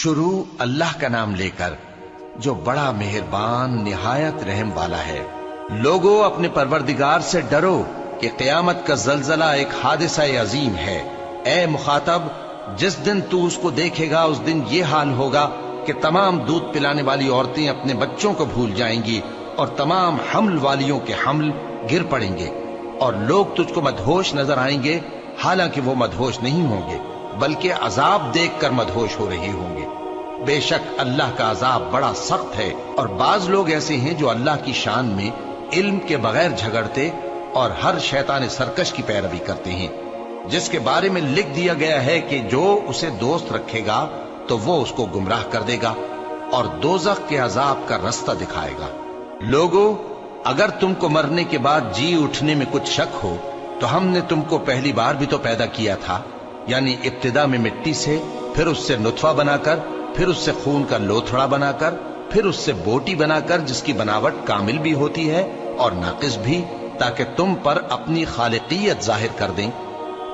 शुरू अल्लाह का नाम लेकर जो बड़ा मेहरबान निहायत रहम वाला है। लोगों, अपने परवरदिगार से डरो कि क़यामत का जलजला एक हादिसा अजीम है। ए मुखातब, जिस दिन तू उसको देखेगा उस दिन ये हाल होगा कि तमाम दूध पिलाने वाली औरतें अपने बच्चों को भूल जाएंगी और तमाम हमल वालियों के हमल गिर पड़ेंगे और लोग तुझको मदहोश नजर आएंगे, हालांकि वो मदहोश नहीं होंगे बल्कि अजाब देखकर मदहोश हो रहे होंगे। बेशक अल्लाह का अजाब बड़ा सख्त है। और बाज लोग ऐसे हैं जो अल्लाह की शान में इल्म के बगैर झगड़ते और हर शैतान सरकश की पैरवी करते हैं, जिसके बारे में लिख दिया गया है कि जो उसे दोस्त रखेगा तो वो उसको गुमराह कर देगा और दोजख के अजाब का रास्ता दिखाएगा। लोगों, अगर तुमको मरने के बाद जी उठने में कुछ शक हो तो हमने तुमको पहली बार भी तो पैदा किया था, यानी इब्तिदा में मिट्टी से, फिर उससे नुतफा बनाकर, फिर उससे खून का लोथड़ा बनाकर, फिर उससे बोटी बनाकर जिसकी बनावट कामिल भी होती है और नाकिस भी, ताकि तुम पर अपनी खालिकियत जाहिर कर दें।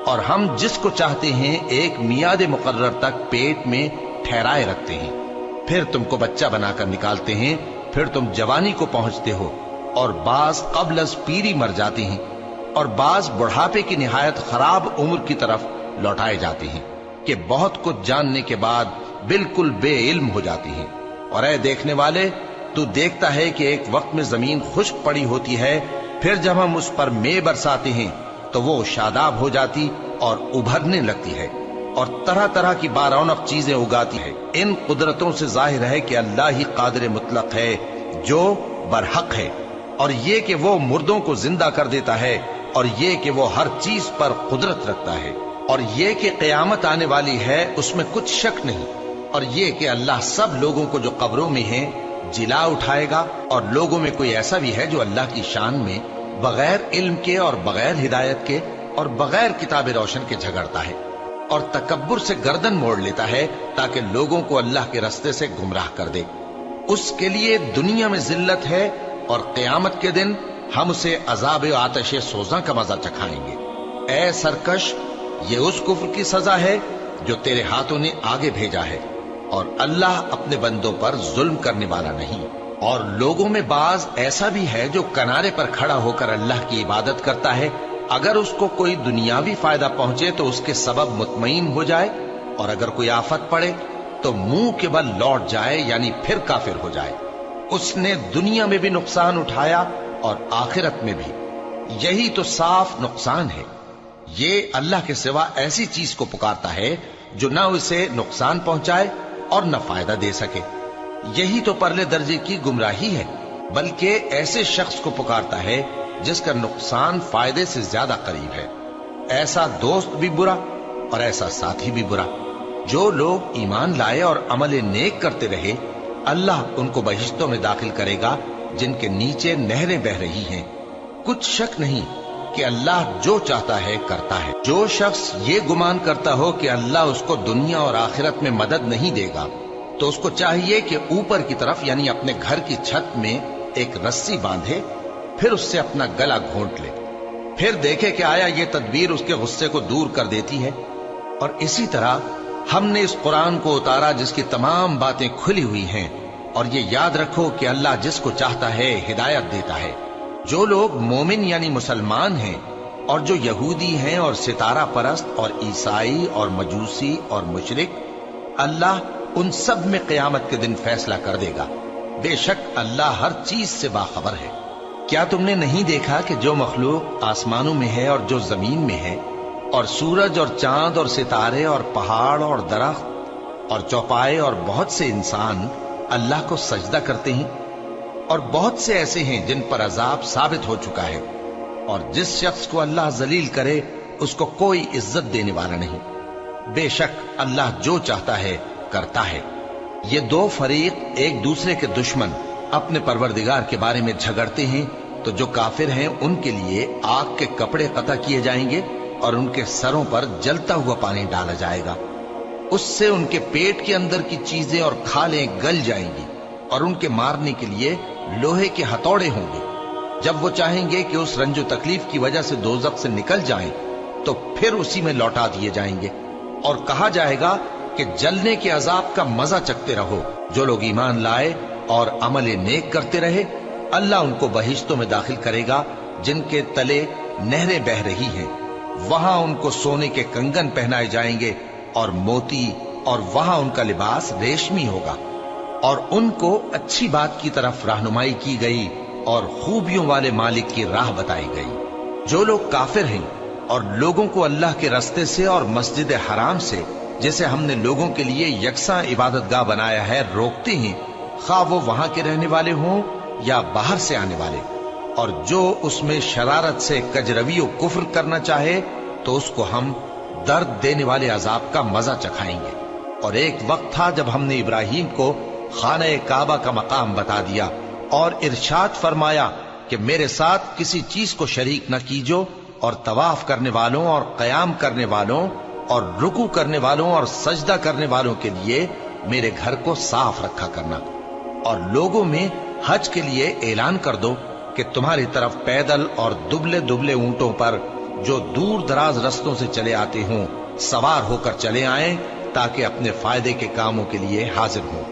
और हम जिसको चाहते हैं एक मियाद मुकर्रर तक पेट में ठहराए रखते हैं, फिर तुमको बच्चा बनाकर निकालते हैं, फिर तुम जवानी को पहुंचते हो और बाज कब्ल अज पीरी मर जाते हैं और बाज बुढ़ापे की निहायत खराब उम्र की तरफ लौटाए जाते हैं कि बहुत कुछ जानने के बाद बिल्कुल बेइल्म हो जाती हैं। और ऐ देखने वाले, तू देखता है कि एक वक्त में जमीन खुश्क पड़ी होती है, फिर जब हम उस पर मे बरसाते हैं तो वो शादाब हो जाती और उभरने लगती है और तरह तरह की बारौनक चीजें उगाती है। इन कुदरतों से जाहिर है कि अल्लाह ही कादिर मुतलक है जो बरहक है, और ये कि वो मुर्दों को जिंदा कर देता है, और ये कि वो हर चीज पर कुदरत रखता है, और ये कि क़यामत आने वाली है उसमें कुछ शक नहीं, और ये कि अल्लाह सब लोगों को जो कब्रों में हैं जिला उठाएगा। और लोगों में कोई ऐसा भी है जो अल्लाह की शान में बगैर इल्म के और बगैर हिदायत के और बगैर किताब रोशन के झगड़ता है और तकब्बुर से गर्दन मोड़ लेता है ताकि लोगों को अल्लाह के रास्ते से गुमराह कर दे। उसके लिए दुनिया में जिल्लत है और क़यामत के दिन हम उसे अजाब आतिश सोजा का मजा चखाएंगे। ऐ सरकश, ये उस कुफ्र की सजा है जो तेरे हाथों ने आगे भेजा है, और अल्लाह अपने बंदों पर जुल्म करने वाला नहीं। और लोगों में बाज ऐसा भी है जो किनारे पर खड़ा होकर अल्लाह की इबादत करता है, अगर उसको कोई दुनियावी फायदा पहुंचे तो उसके सबब मुतमईन हो जाए, और अगर कोई आफत पड़े तो मुंह के बल लौट जाए, यानी फिर काफिर हो जाए। उसने दुनिया में भी नुकसान उठाया और आखिरत में भी। यही तो साफ नुकसान है। ये अल्लाह के सिवा ऐसी चीज को पुकारता है जो न उसे नुकसान पहुंचाए और न फायदा दे सके। यही तो परले दर्जे की गुमराही है। बल्कि ऐसे शख्स को पुकारता है जिसका नुकसान फायदे से ज्यादा करीब है। ऐसा दोस्त भी बुरा और ऐसा साथी भी बुरा। जो लोग ईमान लाए और अमल नेक करते रहे, अल्लाह उनको बहिश्तों में दाखिल करेगा जिनके नीचे नहरें बह रही हैं। कुछ शक नहीं कि अल्लाह जो चाहता है करता है। जो शख्स ये गुमान करता हो कि अल्लाह उसको दुनिया और आखिरत में मदद नहीं देगा, तो उसको चाहिए कि ऊपर की तरफ यानी अपने घर की छत में एक रस्सी बांधे, फिर उससे अपना गला घोंट ले, फिर देखे कि आया ये तदबीर उसके गुस्से को दूर कर देती है। और इसी तरह हमने इस कुरान को उतारा जिसकी तमाम बातें खुली हुई हैं। और ये याद रखो कि अल्लाह जिसको चाहता है हिदायत देता है। जो लोग मोमिन यानी मुसलमान हैं और जो यहूदी हैं और सितारा परस्त और ईसाई और मजूसी और मुशरिक, अल्लाह उन सब में क़यामत के दिन फैसला कर देगा। बेशक अल्लाह हर चीज से बाखबर है। क्या तुमने नहीं देखा कि जो मखलूक आसमानों में है और जो जमीन में है, और सूरज और चांद और सितारे और पहाड़ और दरख्त और चौपाए और बहुत से इंसान अल्लाह को सजदा करते हैं, और बहुत से ऐसे हैं जिन पर अजाब साबित हो चुका है। और जिस शख्स को अल्लाह जलील करे उसको कोई इज्जत देने वाला नहीं। बेशक अल्लाह जो चाहता है करता है। ये दो फरीक एक दूसरे के दुश्मन अपने परवरदिगार के बारे में झगड़ते हैं, तो जो काफिर हैं उनके लिए आग के कपड़े कता किए जाएंगे और उनके सरों पर जलता हुआ पानी डाला जाएगा। उससे उनके पेट के अंदर की चीजें और खालें गल जाएंगी और उनके मारने के लिए लोहे के हथौड़े होंगे। जब वो चाहेंगे कि उस रंजो तकलीफ की वजह से दोज़ख से निकल जाएं, तो फिर उसी में लौटा दिए जाएंगे और कहा जाएगा کہ جلنے کے عذاب کا مزہ چکھتے رہو۔ جو لوگ ایمان لائے اور عمل نیک کرتے رہے، اللہ ان کو بہشتوں میں داخل کرے گا جن کے تلے نہریں بہ رہی ہیں، وہاں ان کو سونے کے کنگن پہنائے جائیں گے اور موتی، اور وہاں ان کا لباس ریشمی ہوگا، اور ان کو اچھی بات کی طرف رہنمائی کی گئی اور خوبیوں والے مالک کی راہ بتائی گئی۔ جو لوگ کافر ہیں اور لوگوں کو اللہ کے رستے سے اور مسجد حرام سے، جسے ہم نے لوگوں کے لیے یکساں عبادت گاہ بنایا ہے، روکتے ہیں، خواہ وہ وہاں کے رہنے والے ہوں یا باہر سے آنے والے، اور جو اس میں شرارت سے کجروی و کفر کرنا چاہے تو اس کو ہم درد دینے والے عذاب کا مزہ چکھائیں گے۔ اور ایک وقت تھا جب ہم نے ابراہیم کو خانہ کعبہ کا مقام بتا دیا اور ارشاد فرمایا کہ میرے ساتھ کسی چیز کو شریک نہ کیجو، اور طواف کرنے والوں اور قیام کرنے والوں اور رکوع کرنے والوں اور سجدہ کرنے والوں کے لیے میرے گھر کو صاف رکھا کرنا، اور لوگوں میں حج کے لیے اعلان کر دو کہ تمہاری طرف پیدل اور دبلے دبلے اونٹوں پر جو دور دراز رستوں سے چلے آتے ہوں سوار ہو کر چلے آئیں، تاکہ اپنے فائدے کے کاموں کے لیے حاضر ہوں۔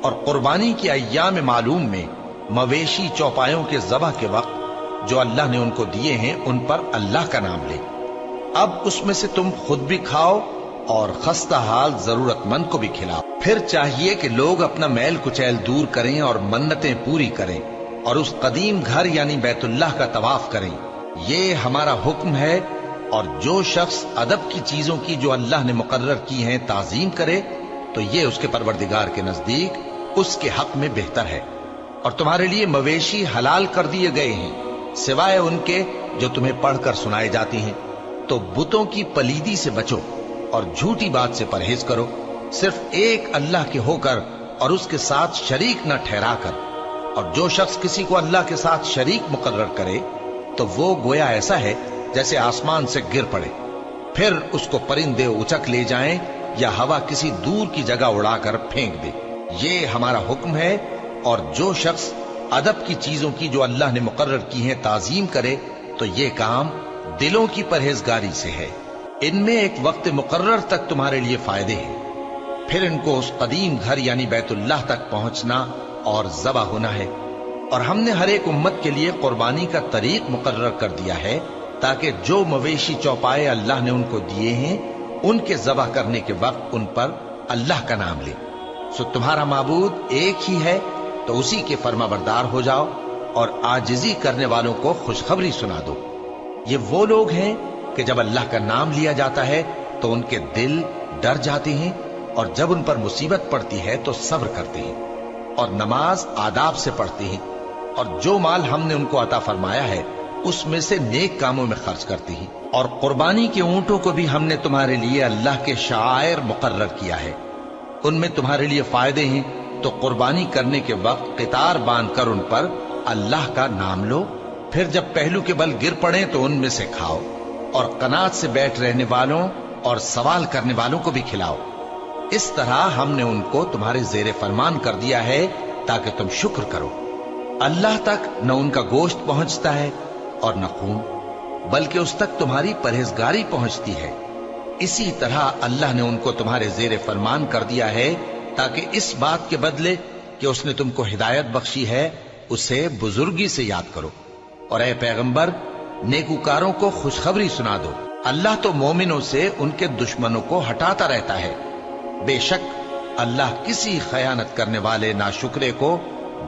اور قربانی کی ایام معلوم میں مویشی چوپایوں کے ذبح کے وقت جو اللہ نے ان کو دیے ہیں ان پر اللہ کا نام لے۔ اب اس میں سے تم خود بھی کھاؤ اور خستہ حال ضرورت مند کو بھی کھلاؤ۔ پھر چاہیے کہ لوگ اپنا میل کچیل دور کریں اور منتیں پوری کریں اور اس قدیم گھر یعنی بیت اللہ کا طواف کریں، یہ ہمارا حکم ہے۔ اور جو شخص ادب کی چیزوں کی جو اللہ نے مقرر کی ہیں تعظیم کرے تو یہ اس کے پروردگار کے نزدیک اس کے حق میں بہتر ہے۔ اور تمہارے لیے مویشی حلال کر دیے گئے ہیں سوائے ان کے جو تمہیں پڑھ کر سنائے جاتے ہیں، تو بتوں کی پلیدی سے بچو اور جھوٹی بات سے پرہیز کرو، صرف ایک اللہ کے ہو کر اور اس کے ساتھ شریک نہ ٹھہرا کر۔ اور جو شخص کسی کو اللہ کے ساتھ شریک مقرر کرے تو وہ گویا ایسا ہے جیسے آسمان سے گر پڑے، پھر اس کو پرندے اچک لے جائیں یا ہوا کسی دور کی جگہ اڑا کر پھینک دے۔ یہ ہمارا حکم ہے۔ اور جو شخص ادب کی چیزوں کی جو اللہ نے مقرر کی ہیں تعظیم کرے تو یہ کام دلوں کی پرہیزگاری سے ہے۔ ان میں ایک وقت مقرر تک تمہارے لیے فائدے ہیں، پھر ان کو اس قدیم گھر یعنی بیت اللہ تک پہنچنا اور ذبح ہونا ہے۔ اور ہم نے ہر ایک امت کے لیے قربانی کا طریق مقرر کر دیا ہے تاکہ جو مویشی چوپائے اللہ نے ان کو دیے ہیں ان کے ذبح کرنے کے وقت ان پر اللہ کا نام لے۔ سو تمہارا معبود ایک ہی ہے، تو اسی کے فرما بردار ہو جاؤ اور عاجزی کرنے والوں کو خوشخبری سنا دو۔ یہ وہ لوگ ہیں کہ جب اللہ کا نام لیا جاتا ہے تو ان کے دل ڈر جاتے ہیں، اور جب ان پر مصیبت پڑتی ہے تو صبر کرتے ہیں اور نماز آداب سے پڑھتے ہیں، اور جو مال ہم نے ان کو عطا فرمایا ہے اس میں سے نیک کاموں میں خرچ کرتے ہیں۔ اور قربانی کے اونٹوں کو بھی ہم نے تمہارے لیے اللہ کے شعائر مقرر کیا ہے، ان میں تمہارے لیے فائدے ہیں، تو قربانی کرنے کے وقت قطار باندھ کر ان پر اللہ کا نام لو، پھر جب پہلو کے بل گر پڑیں تو ان میں سے کھاؤ، اور قناعت سے بیٹھ رہنے والوں اور سوال کرنے والوں کو بھی کھلاؤ۔ اس طرح ہم نے ان کو تمہارے زیر فرمان کر دیا ہے تاکہ تم شکر کرو۔ اللہ تک نہ ان کا گوشت پہنچتا ہے اور نہ خون، بلکہ اس تک تمہاری پرہیزگاری پہنچتی ہے۔ اسی طرح اللہ نے ان کو تمہارے زیر فرمان کر دیا ہے تاکہ اس بات کے بدلے کہ اس نے تم کو ہدایت بخشی ہے اسے بزرگی سے یاد کرو۔ اور اے پیغمبر، نیکوکاروں کو خوشخبری سنا دو، اللہ تو مومنوں سے ان کے دشمنوں کو ہٹاتا رہتا ہے۔ بے شک اللہ کسی خیانت کرنے والے ناشکرے کو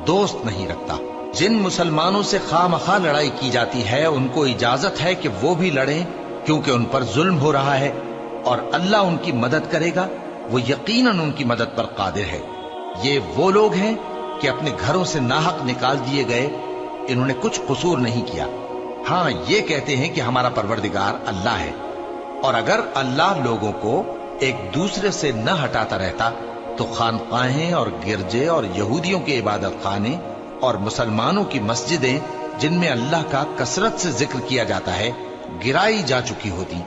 دوست نہیں رکھتا۔ جن مسلمانوں سے خواہ مخواہ لڑائی کی جاتی ہے ان کو اجازت ہے کہ وہ بھی لڑیں، کیونکہ ان پر ظلم ہو رہا ہے، اور اللہ ان کی مدد کرے گا، وہ یقیناً ان کی مدد پر قادر ہے۔ یہ وہ لوگ ہیں کہ اپنے گھروں سے ناحق نکال دیے گئے، انہوں نے کچھ قصور نہیں کیا، ہاں یہ کہتے ہیں کہ ہمارا پروردگار اللہ ہے۔ اور اگر اللہ لوگوں کو ایک دوسرے سے نہ ہٹاتا رہتا تو خانقاہیں اور گرجے اور یہودیوں کے عبادت خانے اور مسلمانوں کی مسجدیں جن میں اللہ کا کثرت سے ذکر کیا جاتا ہے گرائی جا چکی ہوتی۔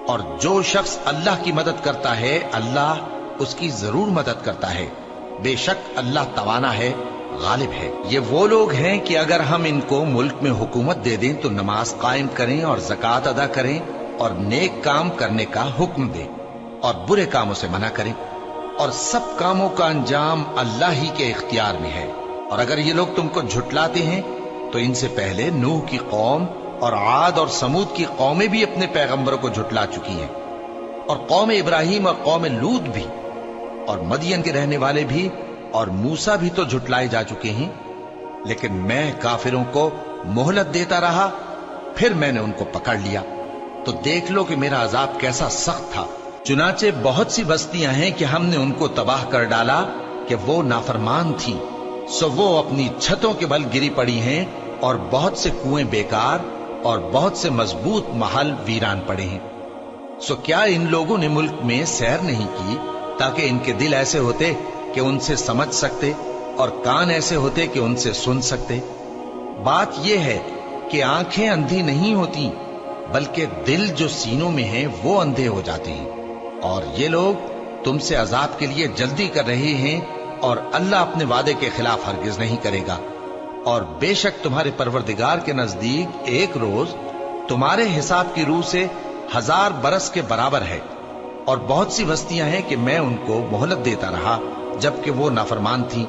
اور جو شخص اللہ کی مدد کرتا ہے اللہ اس کی ضرور مدد کرتا ہے، بے شک اللہ توانا ہے، غالب ہے۔ یہ وہ لوگ ہیں کہ اگر ہم ان کو ملک میں حکومت دے دیں تو نماز قائم کریں اور زکوٰۃ ادا کریں اور نیک کام کرنے کا حکم دیں، और बुरे कामों से मना करें, और सब कामों का अंजाम अल्लाह ही के इख्तियार में है। और अगर ये लोग तुमको झुटलाते हैं तो इनसे पहले नूह की कौम और आद और समूद की कौमें भी अपने पैगंबरों को झुटला चुकी हैं, और कौम इब्राहिम और कौम लूत भी, और मदियन के रहने वाले भी, और मूसा भी तो झुटलाए जा चुके हैं। लेकिन मैं काफिरों को मोहलत देता रहा, फिर मैंने उनको पकड़ लिया। तो देख लो कि मेरा अजाब कैसा सख्त था। चुनाचे बहुत सी बस्तियां हैं कि हमने उनको तबाह कर डाला कि वो नाफरमान थी, सो वो अपनी छतों के बल गिरी पड़ी हैं, और बहुत से कुएं बेकार और बहुत से मजबूत महल वीरान पड़े हैं। सो क्या इन लोगों ने मुल्क में सैर नहीं की, ताकि इनके दिल ऐसे होते कि उनसे समझ सकते, और कान ऐसे होते कि उनसे सुन सकते? बात यह है कि आंखें अंधी नहीं होती, बल्कि दिल जो सीनों में है वो अंधे हो जाते हैं। और ये लोग तुमसे अजाब के लिए जल्दी कर रहे हैं, और अल्लाह अपने वादे के खिलाफ हरगिज नहीं करेगा। और बेशक तुम्हारे परवरदिगार के नजदीक एक रोज तुम्हारे हिसाब की रूह से 1000 बरस के बराबर है। और बहुत सी बस्तियां हैं कि मैं उनको मोहलत देता रहा जबकि वो नाफरमान थी,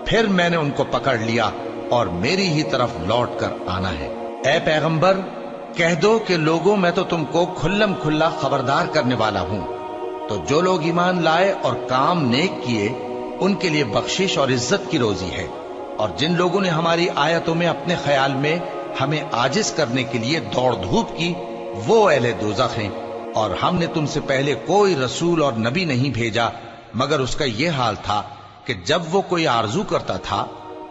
फिर मैंने उनको पकड़ लिया, और मेरी ही तरफ लौट कर आना है। ए पैगंबर, कह दो कि लोगों, मैं तो तुमको खुल्लम खुल्ला खबरदार करने वाला हूं। तो जो लोग ईमान लाए और काम नेक किए, उनके लिए बख्शिश और इज्जत की रोजी है। और जिन लोगों ने हमारी आयतों में अपने ख्याल में हमें आजिज करने के लिए दौड़ धूप की, वो अहले दोज़ख हैं। और हमने तुमसे पहले कोई रसूल और नबी नहीं भेजा, मगर उसका यह हाल था कि जब वो कोई आरजू करता था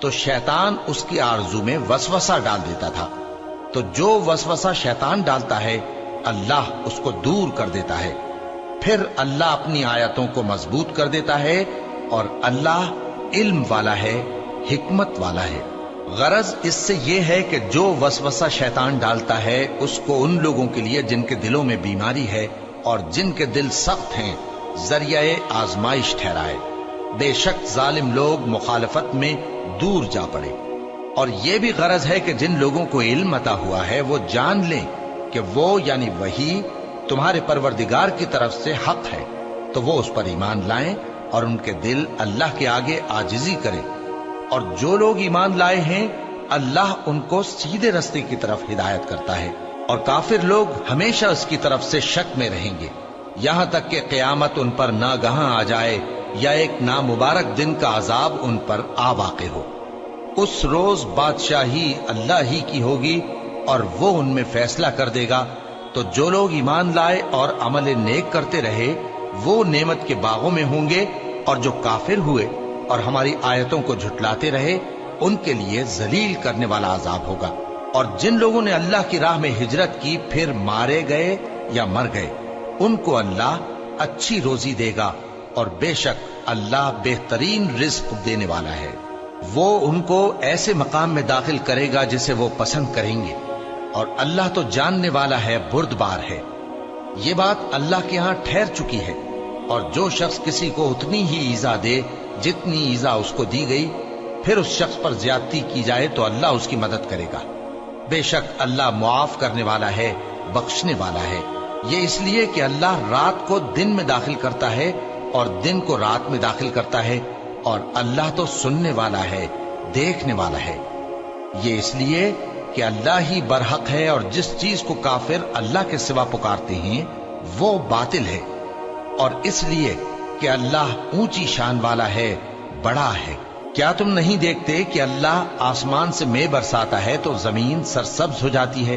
तो शैतान उसकी आरजू में वसवसा डाल देता था। तो जो वसवसा शैतान डालता है, अल्लाह उसको दूर कर देता है। फिर अल्लाह अपनी आयतों को मजबूत कर देता है, और अल्लाह इल्म वाला है, हिकमत वाला है। गरज इससे यह है कि जो वसवसा शैतान डालता है, उसको उन लोगों के लिए जिनके दिलों में बीमारी है और जिनके दिल सख्त हैं, जरिए आजमाइश ठहराए। बेशक जालिम लोग मुखालफत में दूर जा पड़े। और यह भी गरज है कि जिन लोगों को इल्म अता हुआ है, वो जान लें कि वो यानी वही तुम्हारे परवरदिगार की तरफ से हक है, तो वो उस पर ईमान लाएं और उनके दिल अल्लाह के आगे आजिजी करें। और जो लोग ईमान लाए हैं, अल्लाह उनको सीधे रास्ते की तरफ हिदायत करता है। और काफिर लोग हमेशा उसकी तरफ से शक में रहेंगे, यहां तक कि क़यामत उन पर नागहां आ जाए, या एक नामुबारक दिन का अजाब उन पर आ वाक़े हो। उस रोज बादशाही अल्लाह ही की होगी, और वो उनमें फैसला कर देगा। तो जो लोग ईमान लाए और अमल नेक करते रहे, वो नेमत के बागों में होंगे, और जो काफिर हुए और हमारी आयतों को झुटलाते रहे, उनके लिए जलील करने वाला अजाब होगा। और जिन लोगों ने अल्लाह की राह में हिजरत की, फिर मारे गए या मर गए, उनको अल्लाह अच्छी रोजी देगा, और बेशक अल्लाह बेहतरीन रिज्क देने वाला है। वो उनको ऐसे मकाम में दाखिल करेगा जिसे वो पसंद करेंगे, और अल्लाह तो जानने वाला है, बुर्दबार है। ये बात अल्लाह के यहाँ ठहर चुकी है। और जो शख्स किसी को उतनी ही ईजा दे जितनी ईजा उसको दी गई, फिर उस शख्स पर ज्यादती की जाए तो अल्लाह उसकी मदद करेगा। बेशक अल्लाह मुआफ करने वाला है, बख्शने वाला है। ये इसलिए कि अल्लाह रात को दिन में दाखिल करता है और दिन को रात में दाखिल करता है, और अल्लाह तो सुनने वाला है, देखने वाला है। ये इसलिए कि अल्लाह ही बरहक है, और जिस चीज को काफिर अल्लाह के सिवा पुकारते हैं वो बातिल है। और इसलिए कि अल्लाह ऊंची शान वाला है, बड़ा है। क्या तुम नहीं देखते कि अल्लाह आसमान से मेघ बरसाता है तो जमीन सरसब्ज हो जाती है?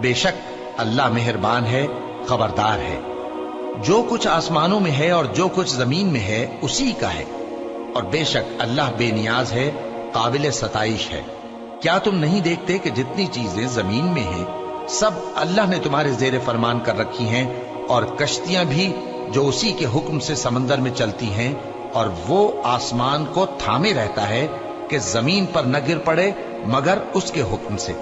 बेशक अल्लाह मेहरबान है, खबरदार है। जो कुछ आसमानों में है और जो कुछ जमीन में है उसी का है, और बेशक अल्लाह बेनियाज है, काबिल सताइश है। क्या तुम नहीं देखते कि जितनी चीजें जमीन में हैं, सब अल्लाह ने तुम्हारे जेरे फरमान कर रखी हैं, और कश्तियां भी जो उसी के हुक्म से समंदर में चलती हैं, और वो आसमान को थामे रहता है कि जमीन पर न गिर पड़े मगर उसके हुक्म से।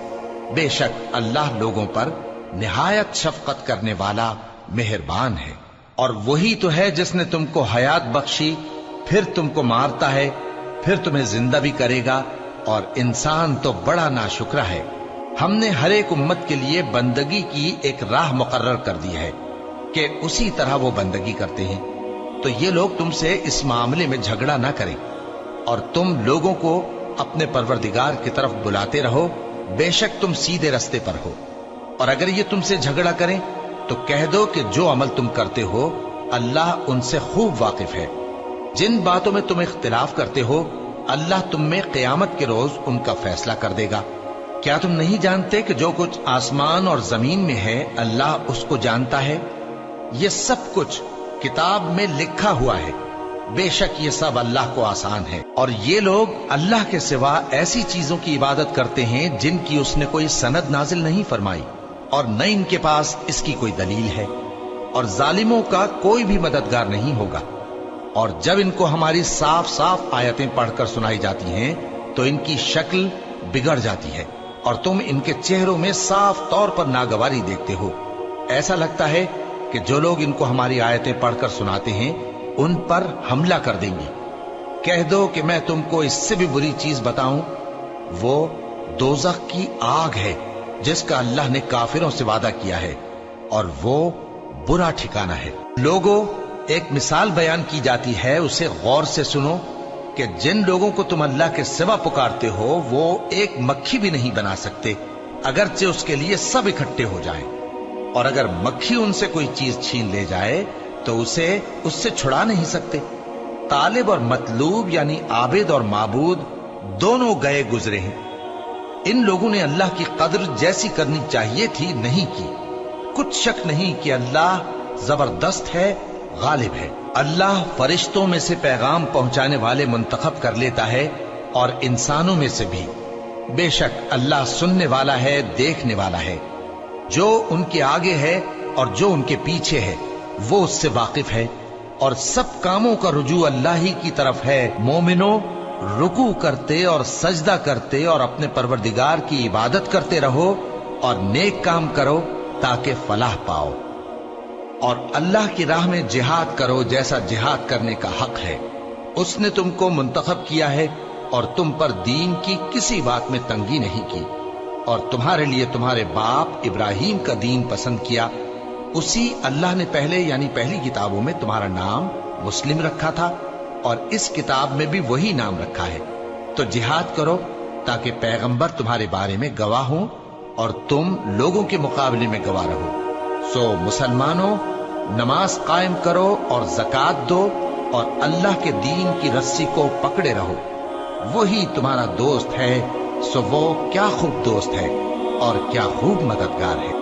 बेशक अल्लाह लोगों पर निहायत शफकत करने वाला, मेहरबान है। और वही तो है जिसने तुमको हयात बख्शी, फिर तुमको मारता है, फिर तुम्हें जिंदा भी करेगा, और इंसान तो बड़ा नाशुक्रा है। हमने हर एक उम्मत के लिए बंदगी की एक राह मुकर्रर कर दी है کہ اسی طرح وہ بندگی کرتے ہیں، تو یہ لوگ تم سے اس معاملے میں جھگڑا نہ کریں، اور تم لوگوں کو اپنے پروردگار کی طرف بلاتے رہو، بے شک تم سیدھے رستے پر ہو۔ اور اگر یہ تم سے جھگڑا کریں تو کہہ دو کہ جو عمل تم کرتے ہو اللہ ان سے خوب واقف ہے۔ جن باتوں میں تم اختلاف کرتے ہو اللہ تم میں قیامت کے روز ان کا فیصلہ کر دے گا۔ کیا تم نہیں جانتے کہ جو کچھ آسمان اور زمین میں ہے اللہ اس کو جانتا ہے؟ یہ سب کچھ کتاب میں لکھا ہوا ہے، بے شک یہ سب اللہ کو آسان ہے۔ اور یہ لوگ اللہ کے سوا ایسی چیزوں کی عبادت کرتے ہیں جن کی اس نے کوئی سند نازل نہیں فرمائی، اور نہ ان کے پاس اس کی کوئی دلیل ہے، اور ظالموں کا کوئی بھی مددگار نہیں ہوگا۔ اور جب ان کو ہماری صاف صاف آیتیں پڑھ کر سنائی جاتی ہیں تو ان کی شکل بگڑ جاتی ہے، اور تم ان کے چہروں میں صاف طور پر ناگواری دیکھتے ہو۔ ایسا لگتا ہے کہ جو لوگ ان کو ہماری آیتیں پڑھ کر سناتے ہیں ان پر حملہ کر دیں گے۔ کہہ دو کہ میں تم کو اس سے بھی بری چیز بتاؤں، وہ دوزخ کی آگ ہے جس کا اللہ نے کافروں سے وعدہ کیا ہے، اور وہ برا ٹھکانہ ہے۔ لوگوں، ایک مثال بیان کی جاتی ہے، اسے غور سے سنو کہ جن لوگوں کو تم اللہ کے سوا پکارتے ہو وہ ایک مکھی بھی نہیں بنا سکتے اگرچہ اس کے لیے سب اکٹھے ہو جائیں، اور اگر مکھی ان سے کوئی چیز چھین لے جائے تو اسے اس سے چھڑا نہیں سکتے۔ طالب اور مطلوب یعنی عابد اور معبود دونوں گئے گزرے ہیں۔ ان لوگوں نے اللہ کی قدر جیسی کرنی چاہیے تھی نہیں کی۔ کچھ شک نہیں کہ اللہ زبردست ہے، غالب ہے۔ اللہ فرشتوں میں سے پیغام پہنچانے والے منتخب کر لیتا ہے اور انسانوں میں سے بھی۔ بے شک اللہ سننے والا ہے، دیکھنے والا ہے۔ جو ان کے آگے ہے اور جو ان کے پیچھے ہے وہ اس سے واقف ہے، اور سب کاموں کا رجوع اللہ ہی کی طرف ہے۔ مومنوں، رکوع کرتے اور سجدہ کرتے اور اپنے پروردگار کی عبادت کرتے رہو اور نیک کام کرو تاکہ فلاح پاؤ، اور اللہ کی راہ میں جہاد کرو جیسا جہاد کرنے کا حق ہے۔ اس نے تم کو منتخب کیا ہے اور تم پر دین کی کسی بات میں تنگی نہیں کی، اور تمہارے لیے تمہارے باپ ابراہیم کا دین پسند کیا۔ اسی اللہ نے پہلے یعنی پہلی کتابوں میں تمہارا نام مسلم رکھا تھا، اور اس کتاب میں بھی وہی نام رکھا ہے۔ تو جہاد کرو تاکہ پیغمبر تمہارے بارے میں گواہ ہوں اور تم لوگوں کے مقابلے میں گواہ رہو۔ سو مسلمانوں، نماز قائم کرو اور زکوٰۃ دو اور اللہ کے دین کی رسی کو پکڑے رہو، وہی تمہارا دوست ہے۔ سو وہ کیا خوب دوست ہے اور کیا خوب مددگار ہے۔